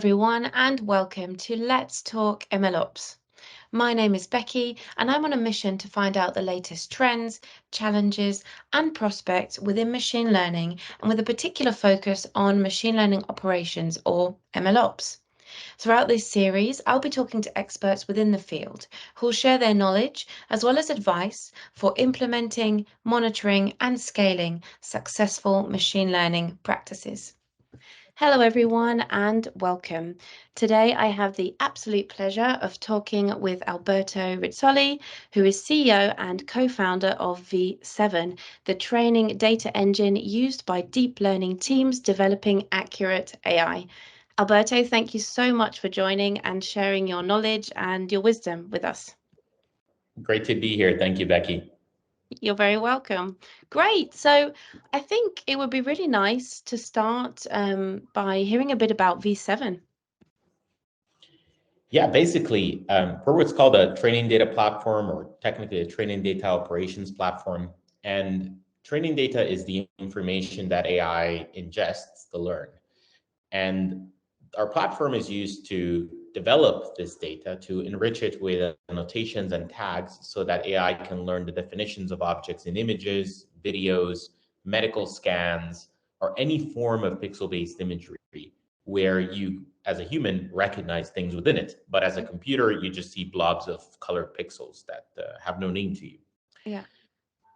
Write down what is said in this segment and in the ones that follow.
everyone, and welcome to Let's Talk MLOps. My name is Becky, and I'm on a mission to find out the latest trends, challenges, and prospects within machine learning, and with a particular focus on machine learning operations, or MLOps. Throughout this series, I'll be talking to experts within the field who will share their knowledge as well as advice for implementing, monitoring, and scaling successful machine learning practices. Hello, everyone, and welcome. Today, I have the absolute pleasure of talking with Alberto Rizzoli, who is CEO and co-founder of V7, the training data engine used by deep learning teams developing accurate AI. Alberto, thank you so much for joining and sharing your knowledge and your wisdom with us. Great to be here. Thank you, Becky. You're very welcome. Great. So I think it would be really nice to start by hearing a bit about V7. Yeah, basically, we're what's called a training data platform, or technically a training data operations platform. And training data is the information that AI ingests to learn. And our platform is used to develop this data, to enrich it with annotations and tags so that AI can learn the definitions of objects in images, videos, medical scans, or any form of pixel-based imagery where you, as a human, recognize things within it. But as a computer, you just see blobs of colored pixels that have no name to you. Yeah.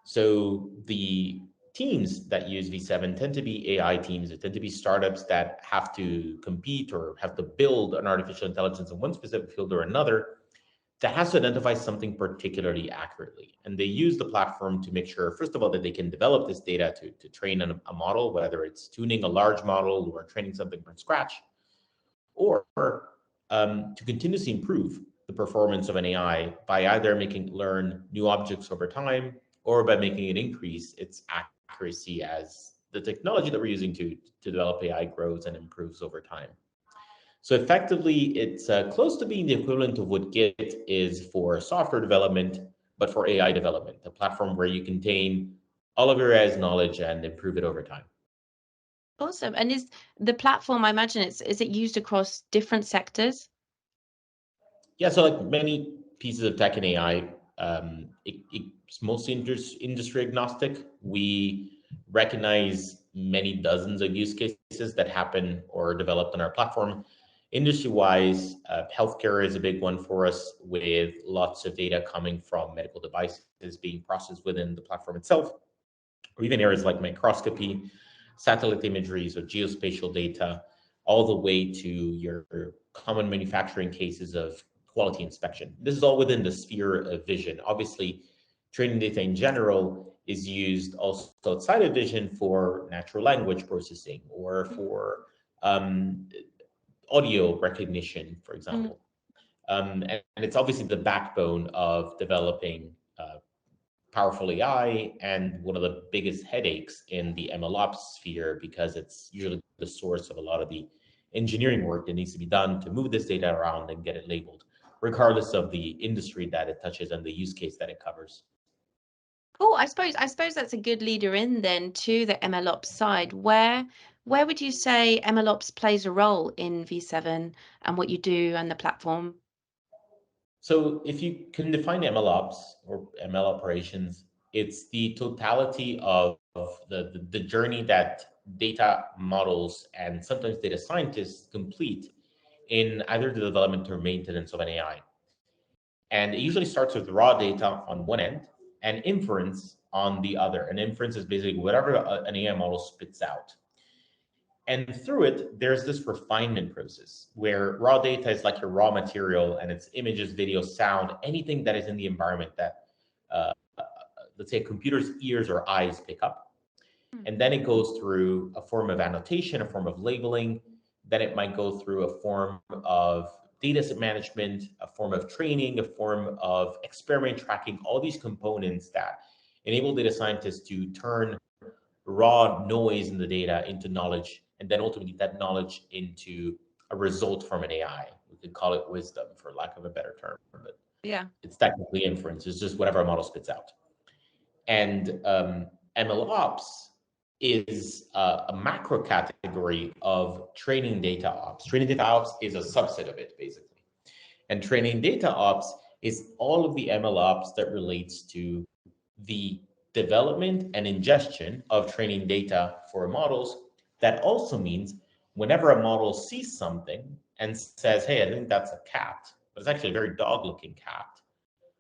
So the teams that use V7 tend to be AI teams. They tend to be startups that have to compete or have to build an artificial intelligence in one specific field or another that has to identify something particularly accurately. And they use the platform to make sure, first of all, that they can develop this data to train a model, whether it's tuning a large model or training something from scratch, or to continuously improve the performance of an AI by either making it learn new objects over time or by making it increase its accuracy as the technology that we're using to develop AI grows and improves over time. So effectively, it's close to being the equivalent of what Git is for software development, but for AI development, a platform where you contain all of your AI's knowledge and improve it over time. Awesome. And is the platform, I imagine is it used across different sectors? Yeah, so like many pieces of tech and AI, it's mostly industry agnostic. We recognize many dozens of use cases that happen or are developed on our platform. Industry-wise, healthcare is a big one for us, with lots of data coming from medical devices being processed within the platform itself, or even areas like microscopy, satellite imagery, so geospatial data, all the way to your common manufacturing cases of quality inspection. This is all within the sphere of vision. Obviously, training data in general is used also outside of vision for natural language processing or for audio recognition, for example. And it's obviously the backbone of developing powerful AI and one of the biggest headaches in the MLOps sphere, because it's usually the source of a lot of the engineering work that needs to be done to move this data around and get it labeled, regardless of the industry that it touches and the use case that it covers. Cool. I suppose that's a good leader in then to the MLOps side. Where would you say MLOps plays a role in V7 and what you do and the platform? So if you can define MLOps or ML operations, it's the totality of the journey that data models and sometimes data scientists complete in either the development or maintenance of an AI. And it usually starts with raw data on one end and inference on the other. And inference is basically whatever an AI model spits out. And through it, there's this refinement process where raw data is like your raw material, and it's images, video, sound, anything that is in the environment that, uh, let's say, a computer's ears or eyes pick up. And then it goes through a form of annotation, a form of labeling. Then it might go through a form of data set management, a form of training, a form of experiment tracking, all these components that enable data scientists to turn raw noise in the data into knowledge, and then ultimately that knowledge into a result from an AI. We could call it wisdom, for lack of a better term, but Yeah. it's technically inference. It's just whatever a model spits out. And MLOps is a macro category of training data ops. Training data ops is a subset of it, basically. And training data ops is all of the ML ops that relates to the development and ingestion of training data for models. That also means whenever a model sees something and says, hey, I think that's a cat, but it's actually a very dog looking cat,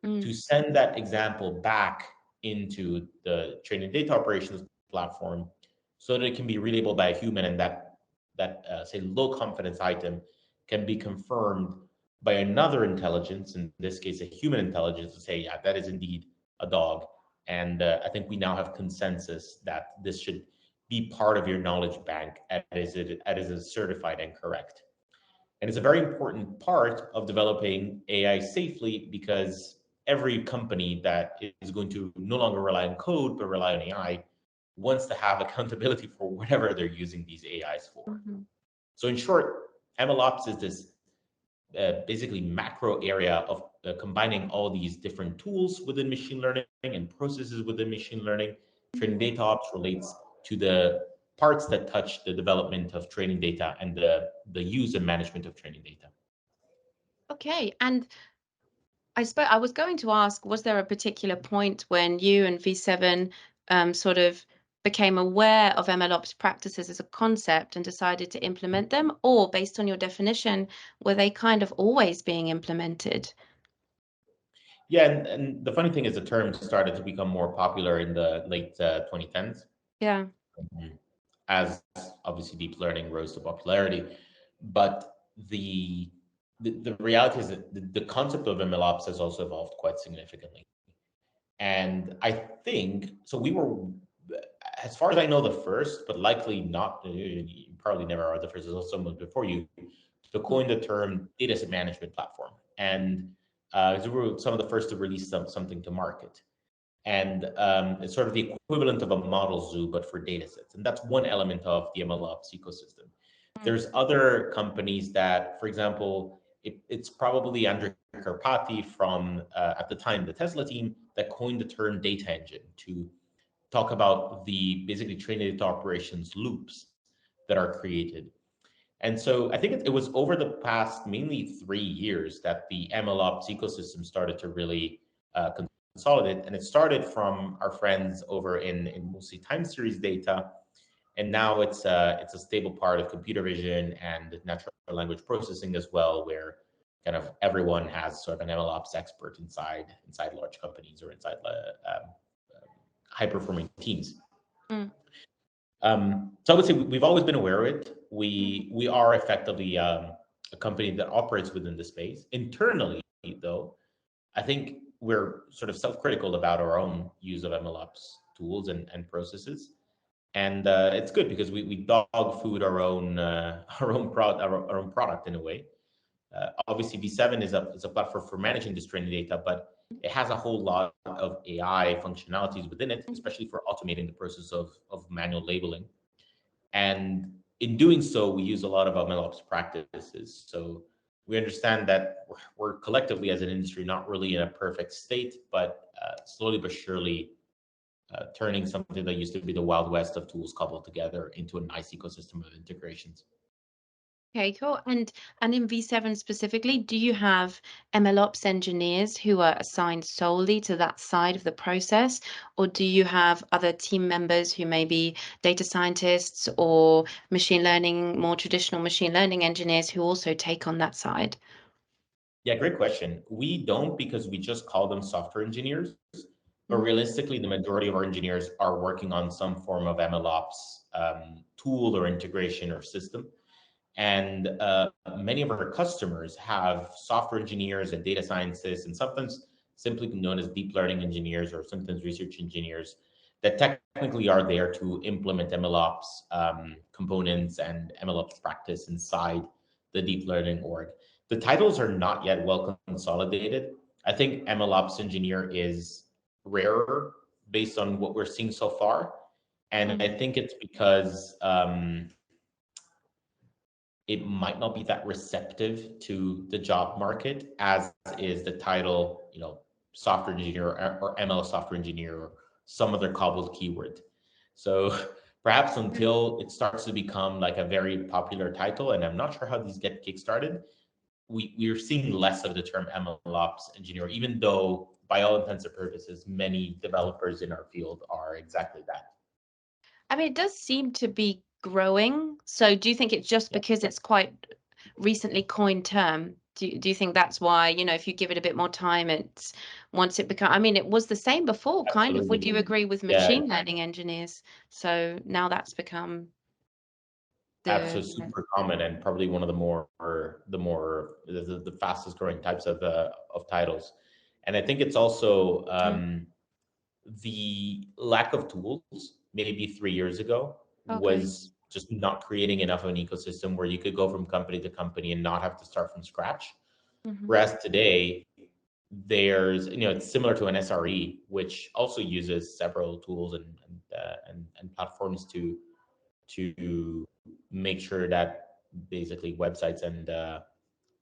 to Mm. send that example back into the training data operations platform so that it can be readable by a human, and that say low confidence item can be confirmed by another intelligence, in this case a human intelligence, to say, yeah, that is indeed a dog. And I think we now have consensus that this should be part of your knowledge bank as is certified and correct. And it's a very important part of developing AI safely, because every company that is going to no longer rely on code but rely on AI wants to have accountability for whatever they're using these AIs for. Mhm. So, in short, MLOps is this basically macro area of combining all these different tools within machine learning and processes within machine learning. Training data ops relates to the parts that touch the development of training data and the use and management of training data. Okay, and I was going to ask, was there a particular point when you and V7 sort of became aware of MLOps practices as a concept and decided to implement them, or based on your definition, were they kind of always being implemented? Yeah, and the funny thing is, the term started to become more popular in the late 2010s, Yeah. mhm, as obviously deep learning rose to popularity. But the the reality is that the concept of MLOps has also evolved quite significantly. And I think so. We were, as far as I know, the first, but likely not. You probably never are the first. There's someone before you to coin Mm. the term data set management platform, and we were some of the first to release something to market. And it's sort of the equivalent of a model zoo, but for data sets. And that's one element of the MLOps ecosystem. Mm. There's other companies that, for example, it's probably Andrew Karpathy from, at the time, the Tesla team, that coined the term data engine to talk about the basically training data operations loops that are created. And so I think it was over the past mainly 3 years that the MLOps ecosystem started to really consolidate. And it started from our friends over in mostly time series data. And now it's a stable part of computer vision and natural language processing as well, where kind of everyone has sort of an MLOps expert inside large companies or inside high performing teams. Mm. So I would say we've always been aware of it. Mhm. We are effectively a company that operates within the space. Internally, though, I think we're sort of self-critical about our own use of MLOps tools and processes, and it's good because we dog food our own our own product in a way. Obviously, V7 is a platform for managing this training data, but it has a whole lot of AI functionalities within it, Mhm. especially for automating the process of manual labeling. And in doing so, we use a lot of MLOps practices. So we understand that we're collectively as an industry not really in a perfect state, but slowly but surely turning something that used to be the wild west of tools cobbled together into a nice ecosystem of integrations. Okay, cool. And in V7 specifically, do you have MLOps engineers who are assigned solely to that side of the process, or do you have other team members who may be data scientists or machine learning, more traditional machine learning engineers who also take on that side? Yeah, great question. We don't, because we just call them software engineers. But Mm. realistically, the majority of our engineers are working on some form of MLOps tool or integration or system. And many of our customers have software engineers and data scientists, and sometimes simply known as deep learning engineers or sometimes research engineers, that technically are there to implement MLOps components and MLOps practice inside the deep learning org. The titles are not yet well consolidated. I think MLOps engineer is rarer based on what we're seeing so far. And I Mm. think it's because it might not be that receptive to the job market as is the title, software engineer or ML software engineer or some other cobbled keyword. So perhaps until it starts to become like a very popular title. And I'm not sure how these get kickstarted. We're seeing less of the term MLOps engineer, even though by all intents and purposes, many developers in our field are exactly that. I mean, it does seem to be growing. So do you think it's just Yeah, because it's quite recently coined term? Do you think that's why, if you give it a bit more time, it's once it become, I mean, it was the same before, kind of. Would absolutely. you agree with Yeah, machine learning engineers? So now that's become absolutely the super common and probably one of the fastest growing types of titles. And I think it's also mm, the lack of tools maybe 3 years ago okay. was just not creating enough of an ecosystem where you could go from company to company and not have to start from scratch. Hmm. Whereas today, it's similar to an SRE, which also uses several tools and platforms to make sure that basically websites and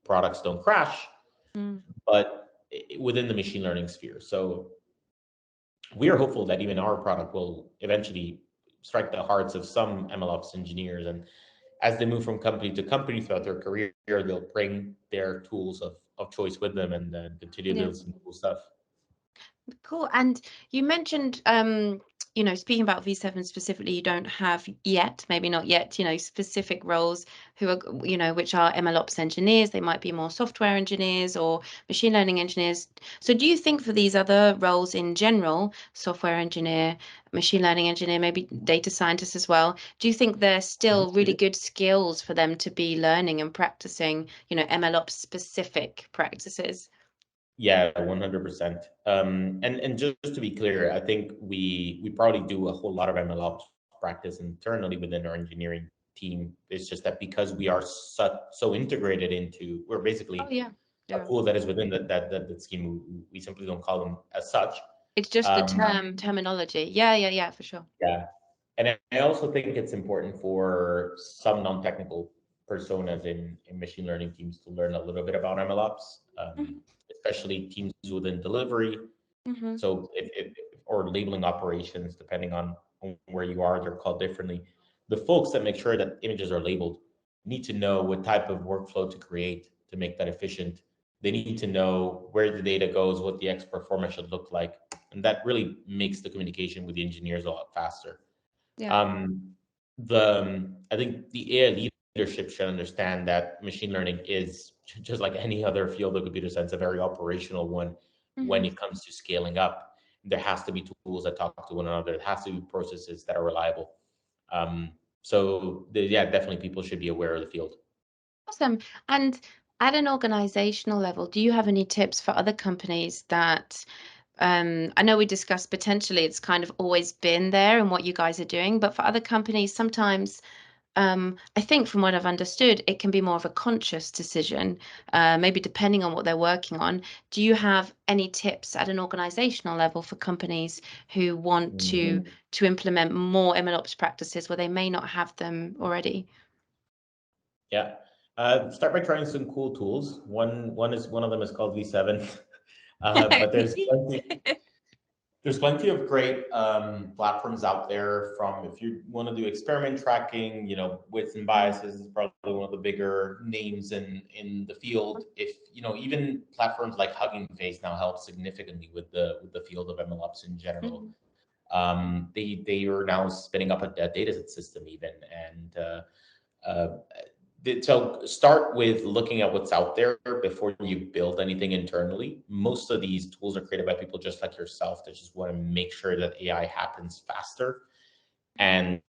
products don't crash, Mm, but within the machine learning sphere. So we are hopeful that even our product will eventually strike the hearts of some MLOps engineers. And as they move from company to company throughout their career, they'll bring their tools of choice with them and continue to yeah. build some cool stuff. Cool. And you mentioned, speaking about V7 specifically, you don't have yet, maybe not yet, specific roles who are, which are MLOps engineers. They might be more software engineers or machine learning engineers. So do you think for these other roles in general, software engineer, machine learning engineer, maybe data scientist as well, do you think they're still really good skills for them to be learning and practicing, MLOps specific practices? Yeah, 100%. And just to be clear, I think we probably do a whole lot of MLOps practice internally within our engineering team. It's just that because we are so integrated into, we're Oh, basically yeah. a Yeah. tool that is within that scheme. We simply don't call them as such. It's just the Um, terminology. Yeah, yeah, yeah, for sure. yeah, and I also think it's important for some non-technical personas in machine learning teams to learn a little bit about MLOps, Hmm. especially teams within delivery. Hmm. So if or labeling operations, depending on where you are, they're called differently. The folks that make sure that images are labeled need to know what type of workflow to create to make that efficient. They need to know where the data goes, what the export format should look like, and that really makes the communication with the engineers a lot faster. Yeah. Um, I think the AI leadership should understand that machine learning is just like any other field of computer science, a very operational one when Hmm. it comes to scaling up. There has to be tools that talk to one another. There has to be processes that are reliable. Um, yeah, definitely people should be aware of the field. Awesome. And at an organizational level, do you have any tips for other companies that I know we discussed potentially it's kind of always been there and what you guys are doing, but for other companies, sometimes I think from what I've understood, it can be more of a conscious decision, maybe depending on what they're working on. Do you have any tips at an organizational level for companies who want to implement more MLOps practices where they may not have them already? Yeah. Start by trying some cool tools. One of them is called V7, but there's plenty of great platforms out there. From if you want to do experiment tracking, widths and Mm, biases is probably one of the bigger names in the field. If even platforms like Hugging Face now help significantly with the field of MLOps in general. mhm, They are now spinning up a data set system even, and uh, so start with looking at what's out there before you build anything internally. Most of these tools are created by people just like yourself that just want to make sure that AI happens faster, and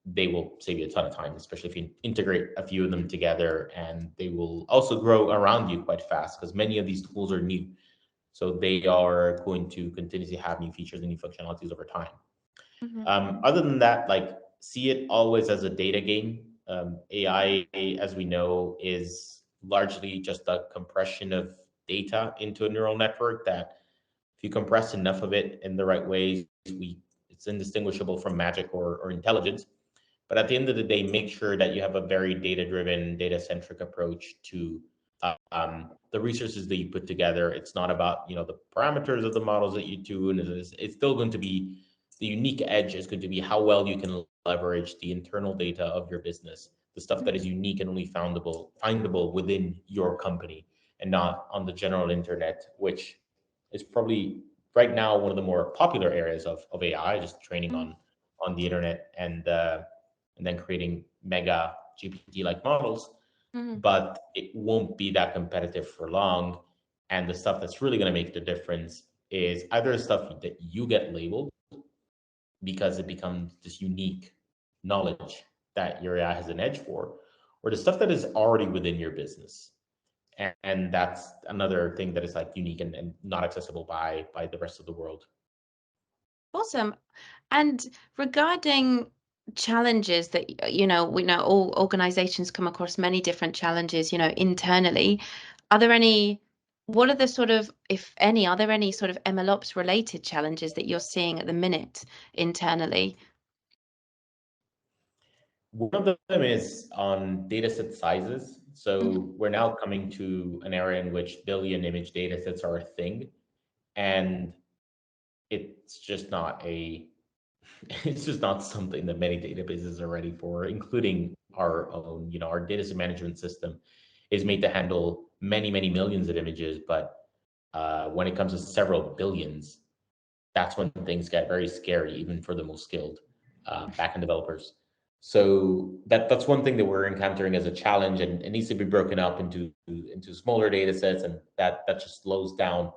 they will save you a ton of time, especially if you integrate a few of them together, and they will also grow around you quite fast because many of these tools are new. So they are going to continuously have new features and new functionalities over time. mhm, Other than that, like see it always as a data game. AI, as we know, is largely just a compression of data into a neural network that if you compress enough of it in the right ways, it's indistinguishable from magic or intelligence. But at the end of the day, make sure that you have a very data-driven, data-centric approach to the resources that you put together. It's not about the parameters of the models that you tune. It's still going to be the unique edge is going to be how well you can leverage the internal data of your business, the stuff that is unique and only findable within your company and not on the general internet, which is probably right now one of the more popular areas of AI, just training on the internet and then creating mega GPT like models. Mm-hmm. But it won't be that competitive for long. And the stuff that's really going to make the difference is either the stuff that you get labeled because it becomes this unique knowledge that your AI has an edge for, or the stuff that is already within your business. And that's another thing that is like unique and not accessible by the rest of the world. Awesome. And regarding challenges that, we know all organizations come across many different challenges, internally. Are there any, what are the sort of, if any, are there any sort of MLOps related challenges that you're seeing at the minute internally? One of them is on data set sizes. Mhm. So we're now coming to an area in which billion image data sets are a thing. And it's just not a it's just not something that many databases are ready for, including our own. Our data set management system is made to handle many, many millions of images, but when it comes to several billions, that's when things get very scary, even for the most skilled backend developers. So that's one thing that we're encountering as a challenge, and it needs to be broken up into smaller data sets, and that just slows down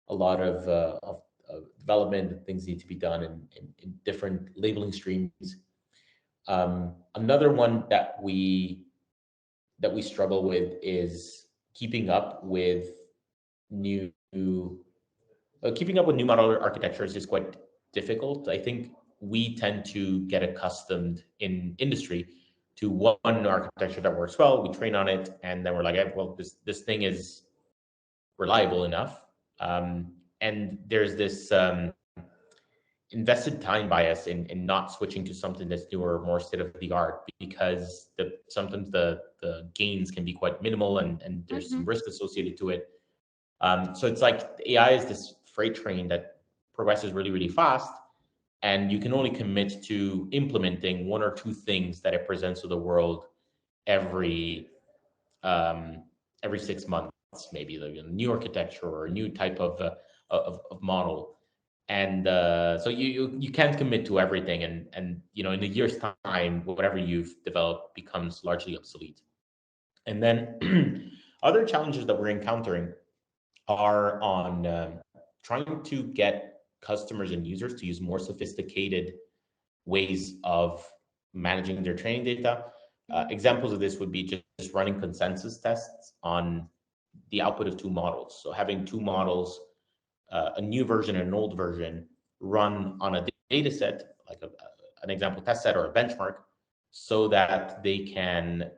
a lot of development. Things need to be done in different labeling streams. Another one that we struggle with is new keeping up with new model architectures is quite difficult. I think we tend to get accustomed in industry to one architecture that works well. We train on it, and then we're like, well, this thing is reliable enough. And there's this invested time bias in not switching to something that's newer, more state of the art, because sometimes the gains can be quite minimal, and there's some Mhm. risk associated to it. So it's like AI is this freight train that progresses really, really fast, and you can only commit to implementing one or two things that it presents to the world every um, every 6 months, maybe like a new architecture or a new type of model. And so you can't commit to everything, and in a year's time, whatever you've developed becomes largely obsolete. And then other challenges that we're encountering are on trying to get customers and users to use more sophisticated ways of managing their training data. Mhm. Examples of this would be just running consensus tests on the output of two models. So having two models, a new version and an old version, run on a data set, like an example test set or a benchmark, so that they can,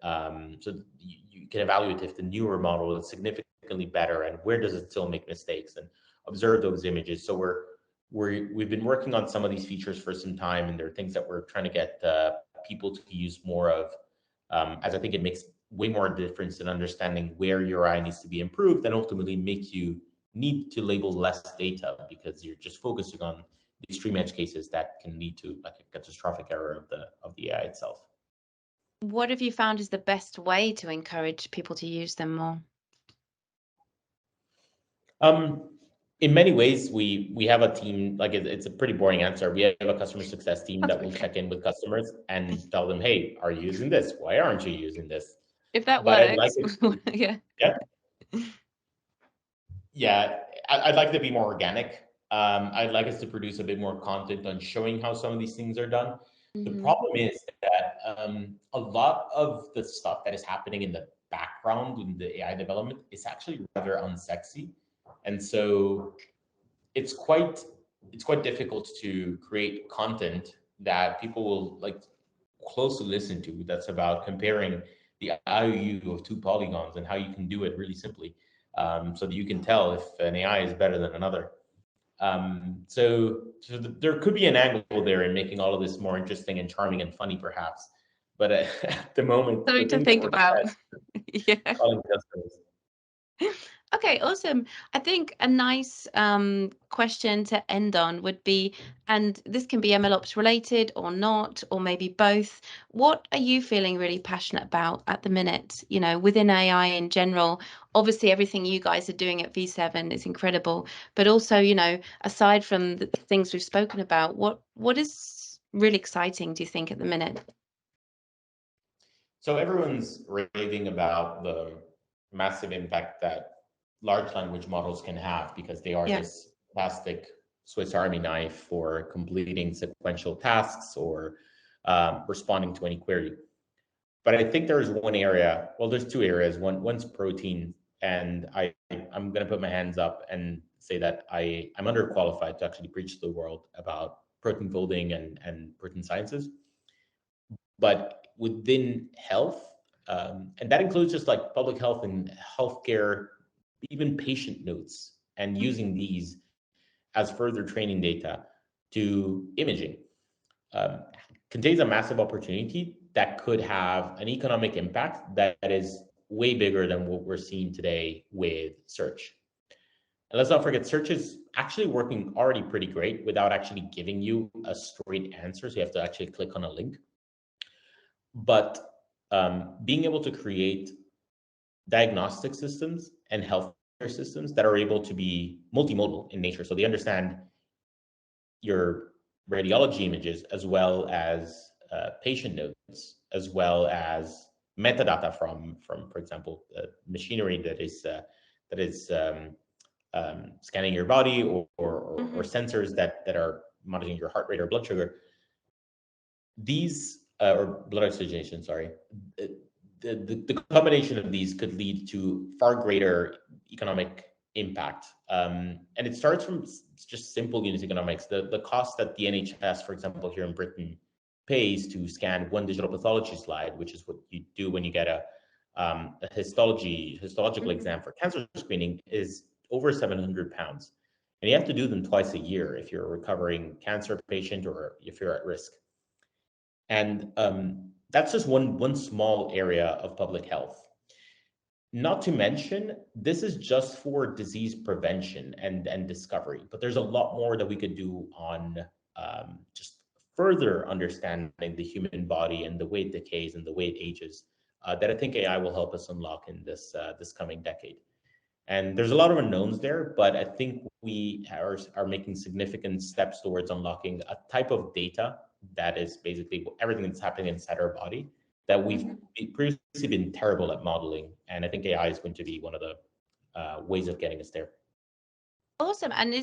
so you can evaluate if the newer model is significantly better and where does it still make mistakes, and observe those images. So we've been working on some of these features for some time, and there are things that we're trying to get people to use more of, as I think it makes way more difference in understanding where your eye needs to be improved, and ultimately make you need to label less data because you're just focusing on the extreme edge cases that can lead to like a catastrophic error of the AI itself. What have you found is the best way to encourage people to use them more? Um, in many ways, we have a team. Like it's a pretty boring answer. We have a customer success team That's that will okay. check in with customers and tell them, "Hey, are you using this? Why aren't you using this?" If that But I'd like works. it. Yeah. Yeah, yeah. I'd like it to be more organic. I'd like us to produce a bit more content on showing how some of these things are done. The Hmm. problem is that a lot of the stuff that is happening in the background in the AI development is actually rather unsexy, and so it's quite it's quite difficult to create content that people will like closely listen to. That's about comparing the IOU of two polygons and how you can do it really simply, so that you can tell if an AI is better than another. There could be an angle there in making all of this more interesting and charming and funny, perhaps. But at the moment, the Something to thing that think works about. best is Yeah. calling customers. Okay, awesome. I think a nice question to end on would be, and this can be MLOps related or not, or maybe both. What are you feeling really passionate about at the minute, within AI in general? Obviously, everything you guys are doing at V7 is incredible, but also, aside from the things we've spoken about, what is really exciting, do you think, at the minute? So everyone's raving about the massive impact that large language models can have because they are Yeah. this plastic Swiss Army knife for completing sequential tasks or responding to any query. But I think there's one area. Well, there's two areas. One's protein, and I'm going to put my hands up and say that I'm underqualified to actually preach to the world about protein folding and protein sciences. But within health, and that includes just like public health and healthcare, even patient notes, and using these as further training data to imaging, um, contains a massive opportunity that could have an economic impact that is way bigger than what we're seeing today with search. And let's not forget, search is actually working already pretty great without actually giving you a straight answer. So you have to actually click on a link. But being able to create diagnostic systems and healthcare systems that are able to be multimodal in nature, so they understand your radiology images as well as patient notes, as well as metadata from for example, machinery that is scanning your body or Hmm. sensors that are monitoring your heart rate or blood sugar. These or blood oxygenation, sorry. uh, the combination of these could lead to far greater economic impact. And it starts from just simple unit economics. The cost that the NHS, for example, here in Britain, pays to scan one digital pathology slide, which is what you do when you get a histological Hmm. exam for cancer screening, is over £700. And you have to do them twice a year if you're a recovering cancer patient or if you're at risk. And that's just one small area of public health. Not to mention, this is just for disease prevention and discovery, but there's a lot more that we could do on just further understanding the human body and the way it decays and the way it ages, that I think AI will help us unlock in this coming decade. And there's a lot of unknowns there, but I think we are making significant steps towards unlocking a type of data that is basically everything that's happening inside our body that we've Hmm. previously been terrible at modeling. And I think AI is going to be one of the ways of getting us there. Awesome. And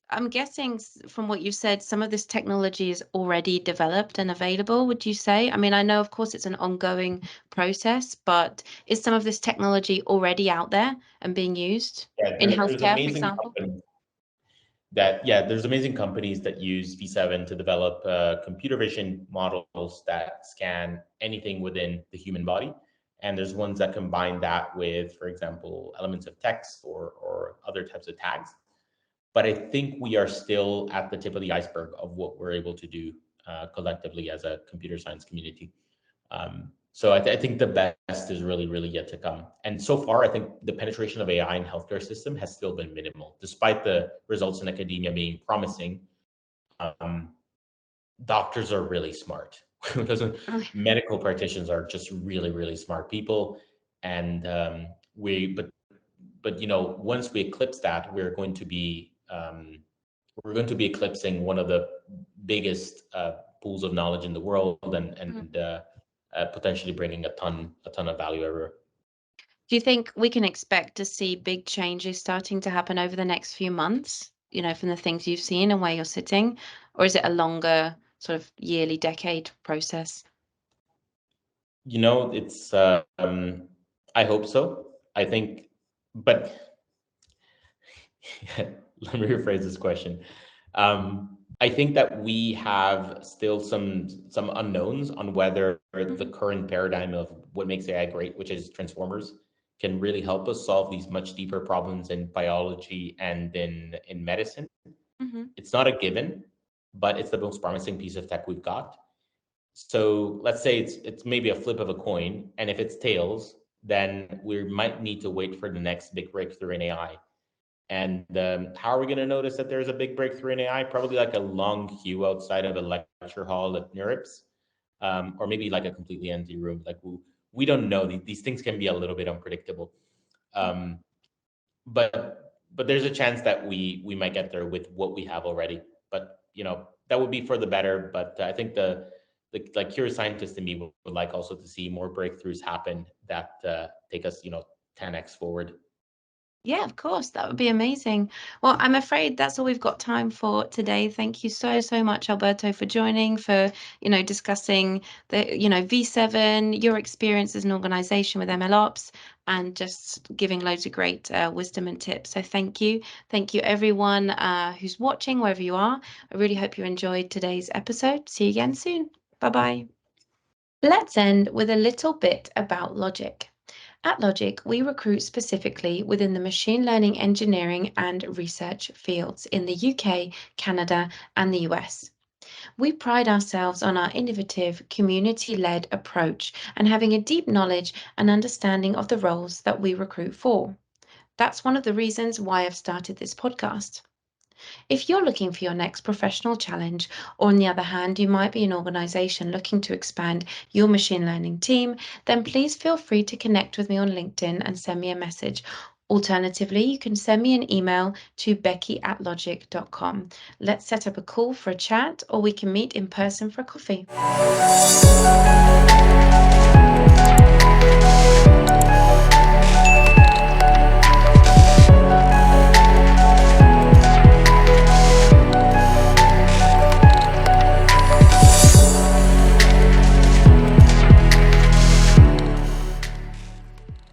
I'm guessing from what you said, some of this technology is already developed and available, would you say? I mean, I know, of course, it's an ongoing process, but is some of this technology already out there and being used Yeah, in there's healthcare, for amazing example? companies there's amazing companies that use V7 to develop computer vision models that scan anything within the human body. And there's ones that combine that with, for example, elements of text or other types of tags. But I think we are still at the tip of the iceberg of what we're able to do collectively as a computer science community. So I think the best is really, really yet to come. And so far, I think the penetration of AI in healthcare system has still been minimal, despite the results in academia being promising. Um, Doctors are really smart. Because medical practitioners are just really, really smart people, and but once we eclipse that, we're going to be eclipsing one of the biggest pools of knowledge in the world, and potentially bringing a ton of value everywhere. Do you think we can expect to see big changes starting to happen over the next few months, from the things you've seen and where you're sitting? Or is it a longer sort of yearly decade process? It's I hope so. I think, but let me rephrase this question. I think that we have still some unknowns on whether the Hmm. current paradigm of what makes AI great, which is transformers, can really help us solve these much deeper problems in biology and in medicine. Hmm. It's not a given, but it's the most promising piece of tech we've got. So let's say it's maybe a flip of a coin, and if it's tails, then we might need to wait for the next big breakthrough in AI. And how are we going to notice that there's a big breakthrough in AI? Probably like a long queue outside of a lecture hall at NeurIPS, or maybe like a completely empty room. Like we don't know. These things can be a little bit unpredictable. Um, but there's a chance that we might get there with what we have already. But that would be for the better. But I think the like curious scientist in me would like also to see more breakthroughs happen that take us 10x forward. Yeah, of course. That would be amazing. Well, I'm afraid that's all we've got time for today. Thank you so, so much, Alberto, for joining, for, discussing V7, your experience as an organization with MLOps, and just giving loads of great wisdom and tips. So thank you. Thank you, everyone who's watching, wherever you are. I really hope you enjoyed today's episode. See you again soon. Bye-bye. Let's end with a little bit about Logic. At Logic, we recruit specifically within the machine learning engineering and research fields in the UK, Canada, and the US. We pride ourselves on our innovative, community led approach and having a deep knowledge and understanding of the roles that we recruit for. That's one of the reasons why I've started this podcast. If you're looking for your next professional challenge, or on the other hand, you might be an organization looking to expand your machine learning team, then please feel free to connect with me on LinkedIn and send me a message. Alternatively, you can send me an email to becky@logic.com. Let's set up a call for a chat, or we can meet in person for a coffee.